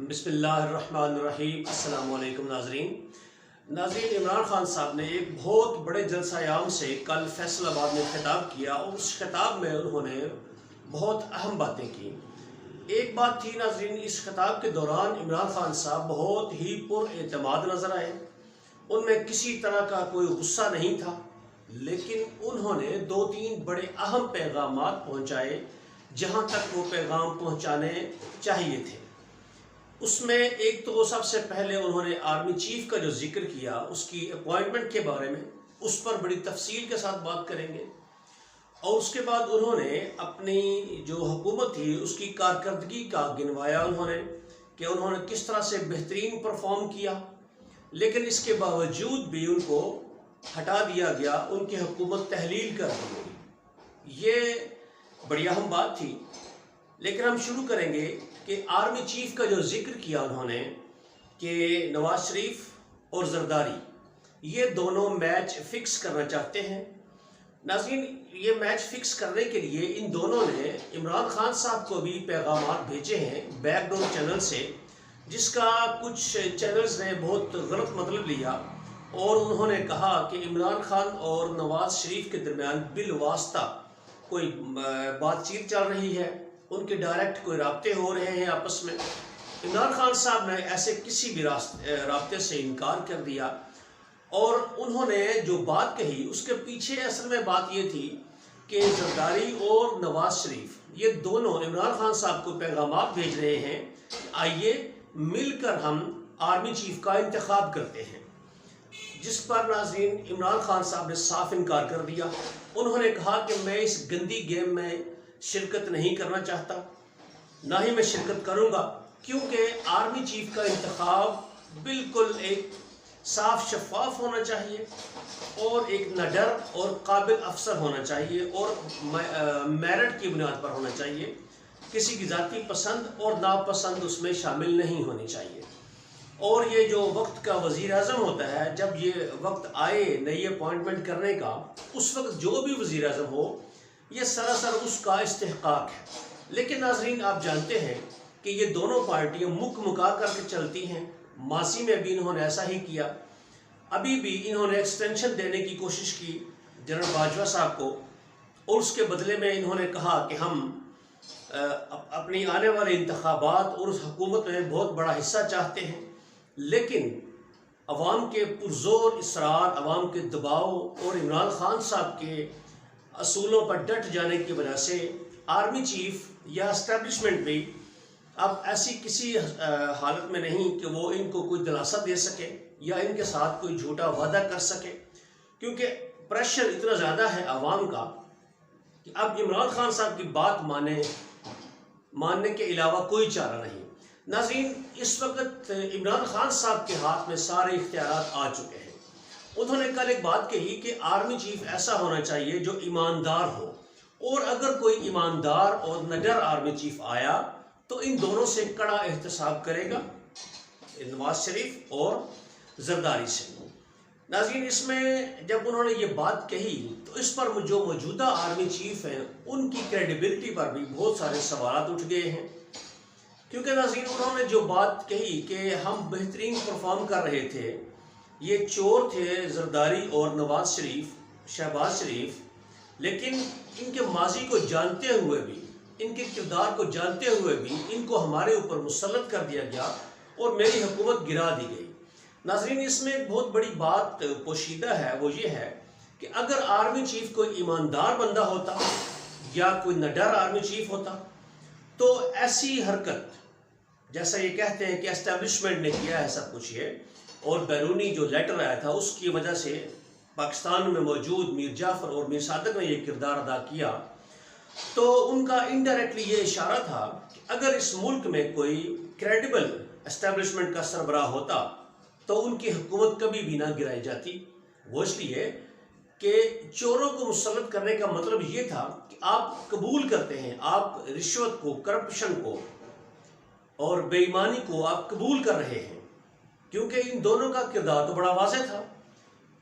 بسم اللہ الرحمن الرحیم۔ السلام علیکم ناظرین۔ عمران خان صاحب نے ایک بہت بڑے جلسہ عام سے کل فیصل آباد میں خطاب کیا اور اس خطاب میں انہوں نے بہت اہم باتیں کی۔ ایک بات تھی ناظرین، اس خطاب کے دوران عمران خان صاحب بہت ہی پر اعتماد نظر آئے، ان میں کسی طرح کا کوئی غصہ نہیں تھا، لیکن انہوں نے دو تین بڑے اہم پیغامات پہنچائے جہاں تک وہ پیغام پہنچانے چاہیے تھے۔ اس میں ایک تو سب سے پہلے انہوں نے آرمی چیف کا جو ذکر کیا، اس کی اپوائنٹمنٹ کے بارے میں، اس پر بڑی تفصیل کے ساتھ بات کریں گے، اور اس کے بعد انہوں نے اپنی جو حکومت تھی اس کی کارکردگی کا گنوایا انہوں نے کس طرح سے بہترین پرفارم کیا، لیکن اس کے باوجود بھی ان کو ہٹا دیا گیا، ان کی حکومت تحلیل کر دی گئی۔ یہ بڑی اہم بات تھی، لیکن ہم شروع کریں گے کہ آرمی چیف کا جو ذکر کیا انہوں نے کہ نواز شریف اور زرداری یہ دونوں میچ فکس کرنا چاہتے ہیں۔ ناظرین، یہ میچ فکس کرنے کے لیے ان دونوں نے عمران خان صاحب کو بھی پیغامات بھیجے ہیں بیک ڈور چینل سے، جس کا کچھ چینلز نے بہت غلط مطلب لیا، اور انہوں نے کہا کہ عمران خان اور نواز شریف کے درمیان بالواسطہ کوئی بات چیت چل رہی ہے، ان کے ڈائریکٹ کوئی رابطے ہو رہے ہیں آپس میں۔ عمران خان صاحب نے ایسے کسی بھی رابطے سے انکار کر دیا، اور انہوں نے جو بات کہی اس کے پیچھے اصل میں بات یہ تھی کہ زرداری اور نواز شریف یہ دونوں عمران خان صاحب کو پیغامات بھیج رہے ہیں کہ آئیے مل کر ہم آرمی چیف کا انتخاب کرتے ہیں، جس پر ناظرین عمران خان صاحب نے صاف انکار کر دیا۔ انہوں نے کہا کہ میں اس گندی گیم میں شرکت نہیں کرنا چاہتا، نہ ہی میں شرکت کروں گا، کیونکہ آرمی چیف کا انتخاب بالکل ایک صاف شفاف ہونا چاہیے، اور ایک نڈر اور قابل افسر ہونا چاہیے، اور میرٹ کی بنیاد پر ہونا چاہیے، کسی کی ذاتی پسند اور ناپسند اس میں شامل نہیں ہونی چاہیے۔ اور یہ جو وقت کا وزیر اعظم ہوتا ہے، جب یہ وقت آئے نئی اپوائنٹمنٹ کرنے کا، اس وقت جو بھی وزیر اعظم ہو یہ سراسر اس کا استحقاق ہے۔ لیکن ناظرین، آپ جانتے ہیں کہ یہ دونوں پارٹیاں مکا کر کے چلتی ہیں، ماضی میں بھی انہوں نے ایسا ہی کیا، ابھی بھی انہوں نے ایکسٹینشن دینے کی کوشش کی جنرل باجوہ صاحب کو، اور اس کے بدلے میں انہوں نے کہا کہ ہم اپنی آنے والے انتخابات اور اس حکومت میں بہت بڑا حصہ چاہتے ہیں، لیکن عوام کے پرزور اصرار، عوام کے دباؤ اور عمران خان صاحب کے اصولوں پر ڈٹ جانے کی وجہ سے آرمی چیف یا اسٹیبلشمنٹ بھی اب ایسی کسی حالت میں نہیں کہ وہ ان کو کوئی دلاسا دے سکے یا ان کے ساتھ کوئی جھوٹا وعدہ کر سکے، کیونکہ پریشر اتنا زیادہ ہے عوام کا کہ اب عمران خان صاحب کی بات ماننے کے علاوہ کوئی چارہ نہیں۔ ناظرین، اس وقت عمران خان صاحب کے ہاتھ میں سارے اختیارات آ چکے ہیں۔ انہوں نے کل ایک بات کہی کہ آرمی چیف ایسا ہونا چاہیے جو ایماندار ہو، اور اگر کوئی ایماندار اور نڈر آرمی چیف آیا تو ان دونوں سے کڑا احتساب کرے گا، نواز شریف اور زرداری سے۔ ناظرین، اس میں جب انہوں نے یہ بات کہی تو اس پر جو موجودہ آرمی چیف ہیں ان کی کریڈیبلٹی پر بھی بہت سارے سوالات اٹھ گئے ہیں، کیونکہ ناظرین انہوں نے جو بات کہی کہ ہم بہترین پرفارم کر رہے تھے، یہ چور تھے زرداری اور نواز شریف، شہباز شریف، لیکن ان کے ماضی کو جانتے ہوئے بھی، ان کے کردار کو جانتے ہوئے بھی ان کو ہمارے اوپر مسلط کر دیا گیا اور میری حکومت گرا دی گئی۔ ناظرین، اس میں ایک بہت بڑی بات پوشیدہ ہے، وہ یہ ہے کہ اگر آرمی چیف کوئی ایماندار بندہ ہوتا یا کوئی نڈر آرمی چیف ہوتا تو ایسی حرکت، جیسا یہ کہتے ہیں کہ اسٹیبلشمنٹ نے کیا ہے سب کچھ یہ، اور بیرونی جو لیٹر آیا تھا اس کی وجہ سے پاکستان میں موجود میر جعفر اور میر صادق نے یہ کردار ادا کیا، تو ان کا انڈائریکٹلی یہ اشارہ تھا کہ اگر اس ملک میں کوئی کریڈیبل اسٹیبلشمنٹ کا سربراہ ہوتا تو ان کی حکومت کبھی بھی نہ گرائی جاتی۔ وہ اس لیے کہ چوروں کو مسلط کرنے کا مطلب یہ تھا کہ آپ قبول کرتے ہیں، آپ رشوت کو، کرپشن کو اور بے ایمانی کو آپ قبول کر رہے ہیں، کیونکہ ان دونوں کا کردار تو بڑا واضح تھا۔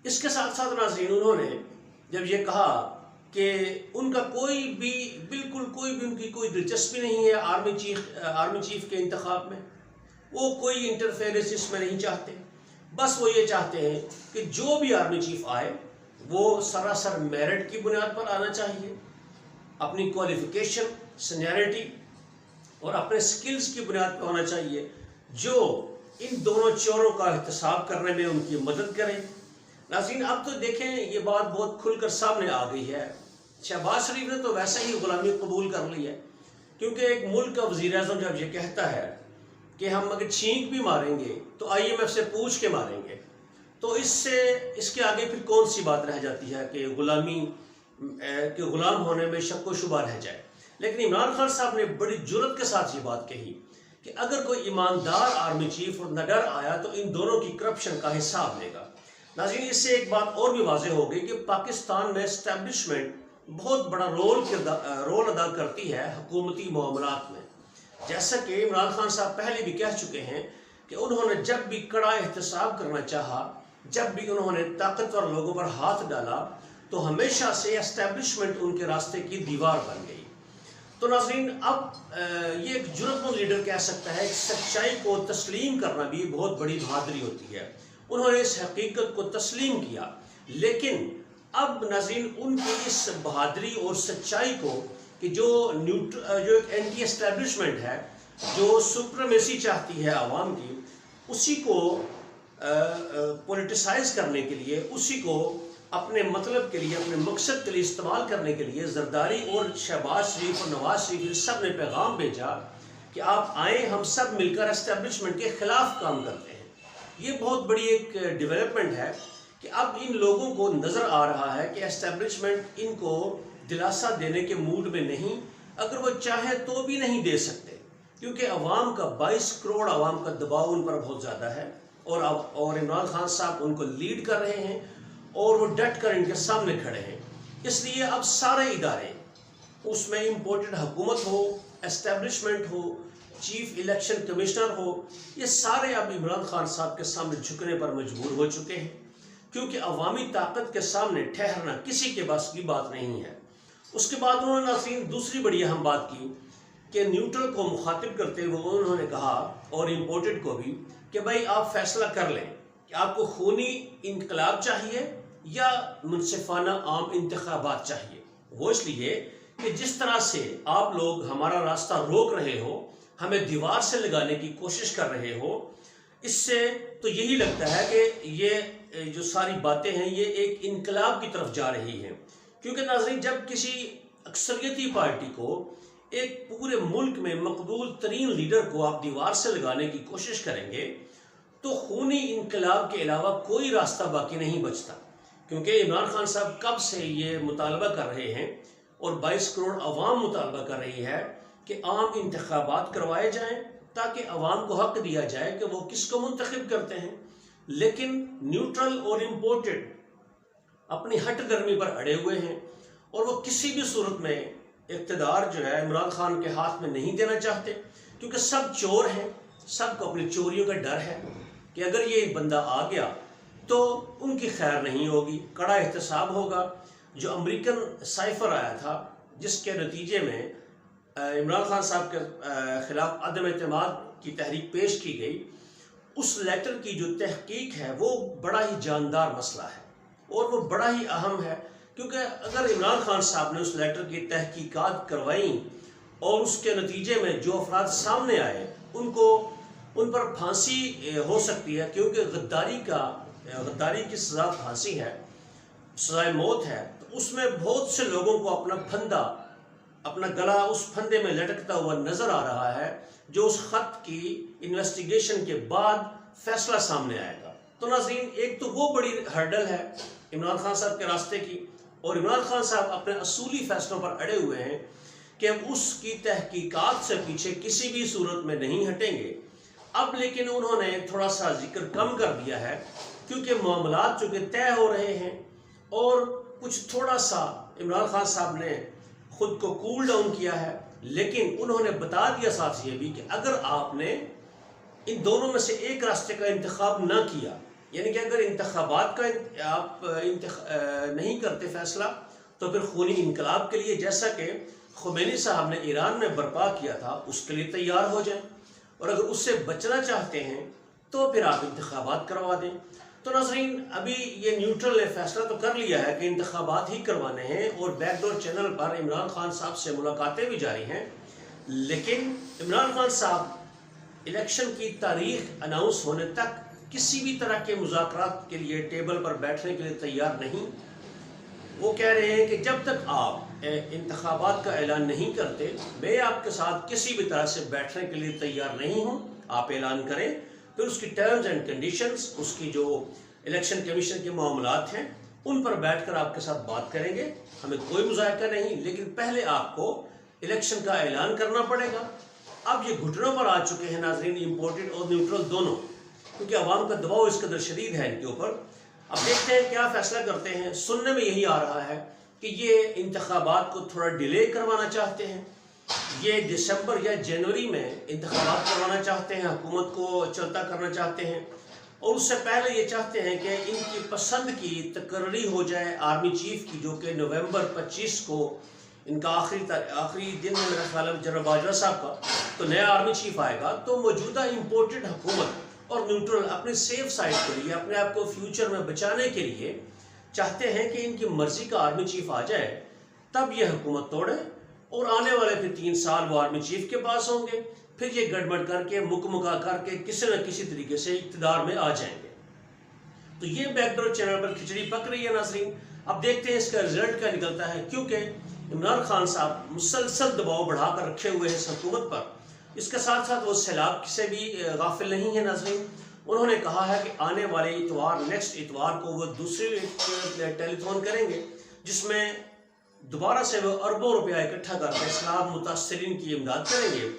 اس کے ساتھ ساتھ ناظرین انہوں نے جب یہ کہا کہ ان کا بالکل کوئی بھی ان کی کوئی دلچسپی نہیں ہے آرمی چیف کے انتخاب میں، وہ کوئی انٹرفیئرنس اس میں نہیں چاہتے، بس وہ یہ چاہتے ہیں کہ جو بھی آرمی چیف آئے وہ سراسر میرٹ کی بنیاد پر آنا چاہیے، اپنی کوالیفیکیشن، سینیرٹی اور اپنے سکلز کی بنیاد پر ہونا چاہیے، جو ان دونوں چوروں کا احتساب کرنے میں ان کی مدد کرے۔ ناظرین، اب تو دیکھیں یہ بات بہت کھل کر سامنے آ گئی ہے۔ شہباز شریف نے تو ویسے ہی غلامی قبول کر لی ہے، کیونکہ ایک ملک کا وزیر اعظم جب یہ کہتا ہے کہ ہم اگر چھینک بھی ماریں گے تو IMF سے پوچھ کے ماریں گے، تو اس کے آگے پھر کون سی بات رہ جاتی ہے کہ غلام ہونے میں شک و شبہ رہ جائے۔ لیکن عمران خان صاحب نے بڑی جرت کے ساتھ یہ بات کہی کہ اگر کوئی ایماندار آرمی چیف اور نڈر آیا تو ان دونوں کی کرپشن کا حساب لے گا۔ ناظرین، اس سے ایک بات اور بھی واضح ہو گئی کہ پاکستان میں اسٹیبلشمنٹ بہت بڑا رول ادا کرتی ہے حکومتی معاملات میں۔ جیسا کہ عمران خان صاحب پہلے بھی کہہ چکے ہیں کہ انہوں نے جب بھی کڑا احتساب کرنا چاہا، جب بھی انہوں نے طاقتور لوگوں پر ہاتھ ڈالا، تو ہمیشہ سے اسٹیبلشمنٹ ان کے راستے کی دیوار بن گئی۔ تو ناظرین، اب یہ ایک جرأت مند لیڈر کہہ سکتا ہے کہ سچائی کو تسلیم کرنا بھی بہت بڑی بہادری ہوتی ہے۔ انہوں نے اس حقیقت کو تسلیم کیا، لیکن اب ناظرین ان کی اس بہادری اور سچائی کو کہ جو ایک اینٹی اسٹیبلشمنٹ ہے، جو سپریمیسی چاہتی ہے عوام کی، اسی کو پولیٹیسائز کرنے کے لیے، اسی کو اپنے مطلب کے لیے، اپنے مقصد کے لیے استعمال کرنے کے لیے زرداری اور شہباز شریف اور نواز شریف سب نے پیغام بھیجا کہ آپ آئیں، ہم سب مل کر اسٹیبلشمنٹ کے خلاف کام کرتے ہیں۔ یہ بہت بڑی ایک ڈیولپمنٹ ہے کہ اب ان لوگوں کو نظر آ رہا ہے کہ اسٹیبلشمنٹ ان کو دلاسا دینے کے موڈ میں نہیں، اگر وہ چاہے تو بھی نہیں دے سکتے، کیونکہ عوام کا 22 کروڑ عوام کا دباؤ ان پر بہت زیادہ ہے، اور عمران خان صاحب ان کو لیڈ کر رہے ہیں اور وہ ڈٹ کر ان کے سامنے کھڑے ہیں۔ اس لیے اب سارے ادارے، اس میں امپورٹڈ حکومت ہو، اسٹیبلشمنٹ ہو، چیف الیکشن کمشنر ہو، یہ سارے اب عمران خان صاحب کے سامنے جھکنے پر مجبور ہو چکے ہیں، کیونکہ عوامی طاقت کے سامنے ٹھہرنا کسی کے بس کی بات نہیں ہے۔ اس کے بعد انہوں نے ناظرین دوسری بڑی اہم بات کی کہ نیوٹرل کو مخاطب کرتے ہوئے انہوں نے کہا، اور امپورٹڈ کو بھی، کہ بھائی آپ فیصلہ کر لیں کہ آپ کو خونی انقلاب چاہیے یا منصفانہ عام انتخابات چاہیے۔ وہ اس لیے کہ جس طرح سے آپ لوگ ہمارا راستہ روک رہے ہو، ہمیں دیوار سے لگانے کی کوشش کر رہے ہو، اس سے تو یہی لگتا ہے کہ یہ جو ساری باتیں ہیں یہ ایک انقلاب کی طرف جا رہی ہیں۔ کیونکہ ناظرین، جب کسی اکثریتی پارٹی کو، ایک پورے ملک میں مقبول ترین لیڈر کو آپ دیوار سے لگانے کی کوشش کریں گے تو خونی انقلاب کے علاوہ کوئی راستہ باقی نہیں بچتا، کیونکہ عمران خان صاحب کب سے یہ مطالبہ کر رہے ہیں اور 22 کروڑ عوام مطالبہ کر رہی ہے کہ عام انتخابات کروائے جائیں تاکہ عوام کو حق دیا جائے کہ وہ کس کو منتخب کرتے ہیں۔ لیکن نیوٹرل اور امپورٹڈ اپنی ہٹ گرمی پر اڑے ہوئے ہیں، اور وہ کسی بھی صورت میں اقتدار جو ہے عمران خان کے ہاتھ میں نہیں دینا چاہتے، کیونکہ سب چور ہیں، سب کو اپنی چوریوں کا ڈر ہے کہ اگر یہ بندہ آ گیا تو ان کی خیر نہیں ہوگی، کڑا احتساب ہوگا۔ جو امریکن سائفر آیا تھا، جس کے نتیجے میں عمران خان صاحب کے خلاف عدم اعتماد کی تحریک پیش کی گئی، اس لیٹر کی جو تحقیق ہے وہ بڑا ہی جاندار مسئلہ ہے اور وہ بڑا ہی اہم ہے، کیونکہ اگر عمران خان صاحب نے اس لیٹر کی تحقیقات کروائیں اور اس کے نتیجے میں جو افراد سامنے آئے ان پر پھانسی ہو سکتی ہے، کیونکہ غداری کی سزا پھانسی ہے، سزائے موت ہے، تو اس میں بہت سے لوگوں کو اپنا گلا اس پھندے میں لٹکتا ہوا نظر آ رہا ہے، جو اس خط کی انویسٹیگیشن کے بعد فیصلہ سامنے آئے گا۔ تو ناظرین، ایک تو وہ بڑی ہرڈل ہے عمران خان صاحب کے راستے کی، اور عمران خان صاحب اپنے اصولی فیصلوں پر اڑے ہوئے ہیں کہ ہم اس کی تحقیقات سے پیچھے کسی بھی صورت میں نہیں ہٹیں گے۔ اب لیکن انہوں نے تھوڑا سا ذکر کم کر دیا ہے، کیونکہ معاملات چونکہ طے ہو رہے ہیں، اور کچھ تھوڑا سا عمران خان صاحب نے خود کو کول ڈاؤن کیا ہے، لیکن انہوں نے بتا دیا ساتھ یہ بھی کہ اگر آپ نے ان دونوں میں سے ایک راستے کا انتخاب نہ کیا، یعنی کہ اگر انتخابات کا آپ نہیں کرتے فیصلہ، تو پھر خونی انقلاب کے لیے، جیسا کہ خمینی صاحب نے ایران میں برپا کیا تھا، اس کے لیے تیار ہو جائیں۔ اور اگر اس سے بچنا چاہتے ہیں تو پھر آپ انتخابات کروا دیں۔ تو ناظرین، ابھی یہ نیوٹرل نے فیصلہ تو کر لیا ہے کہ انتخابات ہی کروانے ہیں، اور بیک ڈور چینل پر عمران خان صاحب سے ملاقاتیں بھی جاری ہیں، لیکن عمران خان صاحب الیکشن کی تاریخ اناؤنس ہونے تک کسی بھی طرح کے مذاکرات کے لیے ٹیبل پر بیٹھنے کے لیے تیار نہیں۔ وہ کہہ رہے ہیں کہ جب تک آپ انتخابات کا اعلان نہیں کرتے، میں آپ کے ساتھ کسی بھی طرح سے بیٹھنے کے لیے تیار نہیں ہوں۔ آپ اعلان کریں، پھر اس کی ٹرمز اینڈ کنڈیشنز، اس کی جو الیکشن کمیشن کے معاملات ہیں، ان پر بیٹھ کر آپ کے ساتھ بات کریں گے۔ ہمیں کوئی مذائقہ نہیں، لیکن پہلے آپ کو الیکشن کا اعلان کرنا پڑے گا۔ اب یہ گھٹنوں پر آ چکے ہیں ناظرین، امپورٹڈ اور نیوٹرل دونوں، کیونکہ عوام کا دباؤ اس قدر شدید ہے ان کے اوپر۔ اب دیکھتے ہیں کیا فیصلہ کرتے ہیں۔ سننے میں یہی آ رہا ہے کہ یہ انتخابات کو تھوڑا ڈیلے کروانا چاہتے ہیں، یہ دسمبر یا جنوری میں انتخابات کروانا چاہتے ہیں، حکومت کو چلتا کرنا چاہتے ہیں، اور اس سے پہلے یہ چاہتے ہیں کہ ان کی پسند کی تقرری ہو جائے آرمی چیف کی، جو کہ نومبر 25 کو ان کا آخری دن ہے میرا خیال ہے جنرل باجوہ صاحب کا، تو نیا آرمی چیف آئے گا۔ تو موجودہ امپورٹڈ حکومت اور نیوٹرل اپنے سیف سائڈ کے لیے، اپنے آپ کو فیوچر میں بچانے کے لیے چاہتے ہیں کہ ان کی مرضی کا آرمی چیف آ جائے، تب یہ حکومت توڑے، اور آنے والے پھر 3 سال وہ آرمی چیف کے پاس ہوں گے، پھر یہ گڑبڑ کر کے مکا کر کے کسی نہ کسی طریقے سے اقتدار میں آ جائیں گے۔ تو یہ بیک ڈور چینل پر کھچڑی پک رہی ہے ناظرین۔ اب دیکھتے ہیں اس کا رزلٹ کیا نکلتا ہے، کیونکہ عمران خان صاحب مسلسل دباؤ بڑھا کر رکھے ہوئے ہیں اس حکومت پر۔ اس کے ساتھ ساتھ وہ سیلاب سے بھی غافل نہیں ہے ناظرین۔ انہوں نے کہا ہے کہ آنے والے اتوار، نیکسٹ اتوار کو وہ دوسری ٹیلی تھون کریں گے، جس میں دوبارہ سے وہ اربوں روپیہ اکٹھا کر کے سیلاب متاثرین کی امداد کریں گے،